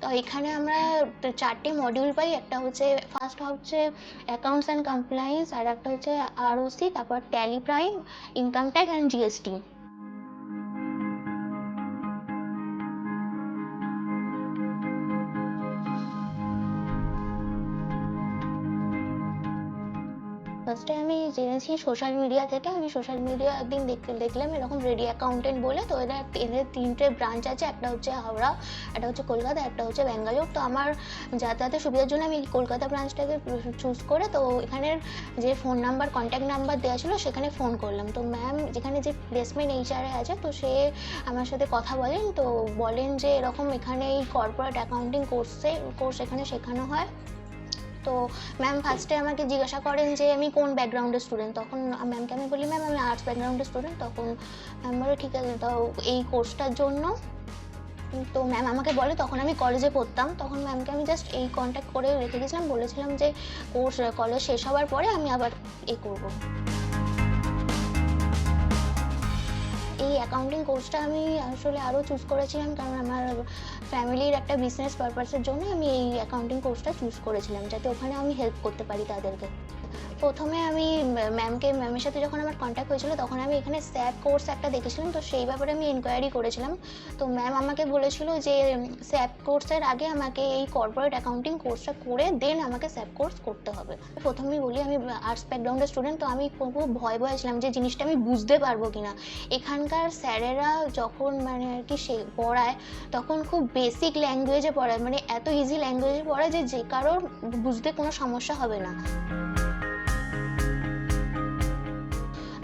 তো এখানে আমরা 4টে মডিউল পাই। একটা হচ্ছে ফার্স্ট হচ্ছে অ্যাকাউন্টস অ্যান্ড কমপ্লায়েন্স, আর একটা হচ্ছে ROC, তারপর tally prime, income tax and GST. ফার্স্টে আমি জেনেছি সোশ্যাল মিডিয়া থেকে। আমি সোশ্যাল মিডিয়া একদিন দেখলাম এরকম রেডি অ্যাকাউন্টেন্ট বলে। তো এদের 3টে ব্রাঞ্চ আছে, একটা হচ্ছে হাওড়া, একটা হচ্ছে কলকাতা, একটা হচ্ছে ব্যাঙ্গালোর। তো আমার যাতায়াতের সুবিধার জন্য আমি কলকাতা ব্রাঞ্চটাকে চুজ করে, তো এখানের যে ফোন নাম্বার, কন্ট্যাক্ট নাম্বার দেওয়া ছিল সেখানে ফোন করলাম। তো ম্যাম যেখানে যে প্লেসমেন্ট এইচআরে আছে, তো সে আমার সাথে কথা বলেন। তো বলেন যে এরকম এখানে এই কর্পোরেট অ্যাকাউন্টিং কোর্স এখানে শেখানো হয়। তো ম্যাম ফার্স্টে আমাকে জিজ্ঞাসা করেন যে আমি কোন ব্যাকগ্রাউন্ডের স্টুডেন্ট। তখন ম্যামকে আমি বলি ম্যাম আমি আর্টস ব্যাকগ্রাউন্ডের স্টুডেন্ট। তখন ম্যাম বলে ঠিক আছে, তো এই কোর্সটার জন্য। তো ম্যাম আমাকে বলে, তখন আমি কলেজে পড়তাম, তখন ম্যামকে আমি জাস্ট এই কন্ট্যাক্ট করে রেখে গেছিলাম, বলেছিলাম যে কলেজ শেষ হওয়ার পরে আমি আবার করব। এই অ্যাকাউন্টিং কোর্সটা আমি আসলে আরও চুজ করেছিলাম কারণ আমার ফ্যামিলির একটা বিজনেস পারপাসের জন্য আমি এই অ্যাকাউন্টিং কোর্সটা চুজ করেছিলাম, যাতে ওখানে আমি হেল্প করতে পারি তাদেরকে। প্রথমে আমি ম্যামের সাথে যখন আমার কন্ট্যাক্ট হয়েছিল, তখন আমি এখানে স্যাপ কোর্স একটা দেখেছিলাম। তো সেই ব্যাপারে আমি এনকোয়ারি করেছিলাম। তো ম্যাম আমাকে বলেছিল যে স্যাপ কোর্সের আগে আমাকে এই কর্পোরেট অ্যাকাউন্টিং কোর্সটা করে দেন আমাকে স্যাপ কোর্স করতে হবে। প্রথমেই বলি আমি আর্টস ব্যাকগ্রাউন্ডের স্টুডেন্ট, তো আমি খুব ভয় ছিলাম যে জিনিসটা আমি বুঝতে পারবো কিনা। এখানকার স্যারেরা যখন মানে আর কি সে পড়ায়, তখন খুব বেসিক ল্যাঙ্গুয়েজে পড়ায়, মানে এত ইজি ল্যাঙ্গুয়েজে পড়ায় যে কারোর বুঝতে কোনো সমস্যা হবে না।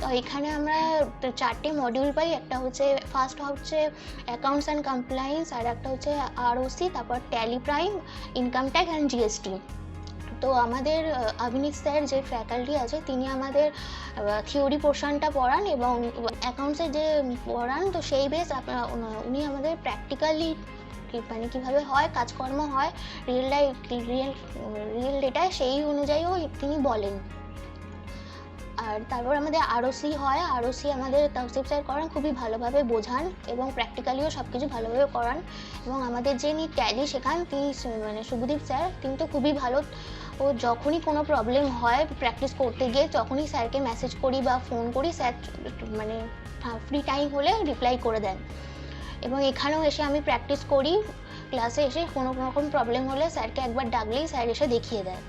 তো এখানে আমরা 4টে মডিউল পাই। একটা হচ্ছে ফার্স্ট হচ্ছে অ্যাকাউন্টস অ্যান্ড কমপ্লায়েন্স, আর একটা হচ্ছে ROC, তারপর tally prime, income tax and GST. তো আমাদের অভিনীত স্যার যে ফ্যাকাল্টি আছে, তিনি আমাদের থিওরি পোর্শনটা পড়ান এবং অ্যাকাউন্টসে যে পড়ান, তো সেই বেস উনি আমাদের প্র্যাকটিক্যালি মানে কীভাবে হয়, কাজকর্ম হয় রিয়েল ডেটায়, সেই অনুযায়ীও তিনি বলেন। আর তারপর আমাদের ROC হয়। ROC আমাদের তৌসিফ স্যার করান, খুবই ভালোভাবে বোঝান এবং প্র্যাকটিক্যালিও সব কিছু ভালোভাবে করান। এবং আমাদের যিনি ট্যালি শেখান, তিনি মানে শুভদীপ স্যার, তিনি তো খুবই ভালো। ও যখনই কোনো প্রবলেম হয় প্র্যাকটিস করতে গিয়ে, তখনই স্যারকে মেসেজ করি বা ফোন করি, স্যার মানে ফ্রি টাইম হলে রিপ্লাই করে দেন। এবং এখানেও এসে আমি প্র্যাকটিস করি, ক্লাসে এসে কোনো রকম প্রবলেম হলে স্যারকে একবার ডাকলেই স্যার এসে দেখিয়ে দেয়।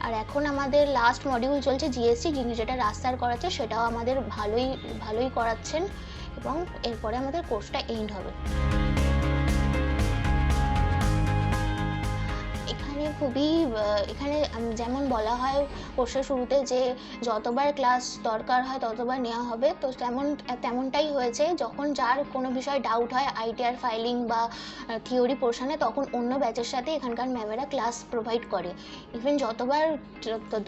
আর এখন আমাদের লাস্ট মডিউল চলছে জিএসটি, যিনি যেটা রাস্তার করাচ্ছে সেটাও আমাদের ভালোই করাচ্ছেন, এবং এরপরে আমাদের কোর্সটা এন্ড হবে। এখানে যেমন বলা হয় কোর্সের শুরুতে যে যতবার ক্লাস দরকার হয় ততবার নেওয়া হবে, তো তেমনটাই হয়েছে। যখন যার কোনো বিষয়ে ডাউট হয় ITR ফাইলিং বা থিওরি পোর্শনে, তখন অন্য ব্যাচের সাথে এখানকার ম্যামেরা ক্লাস প্রোভাইড করে। ইভেন যতবার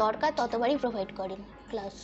দরকার ততবারই প্রোভাইড করেন ক্লাস।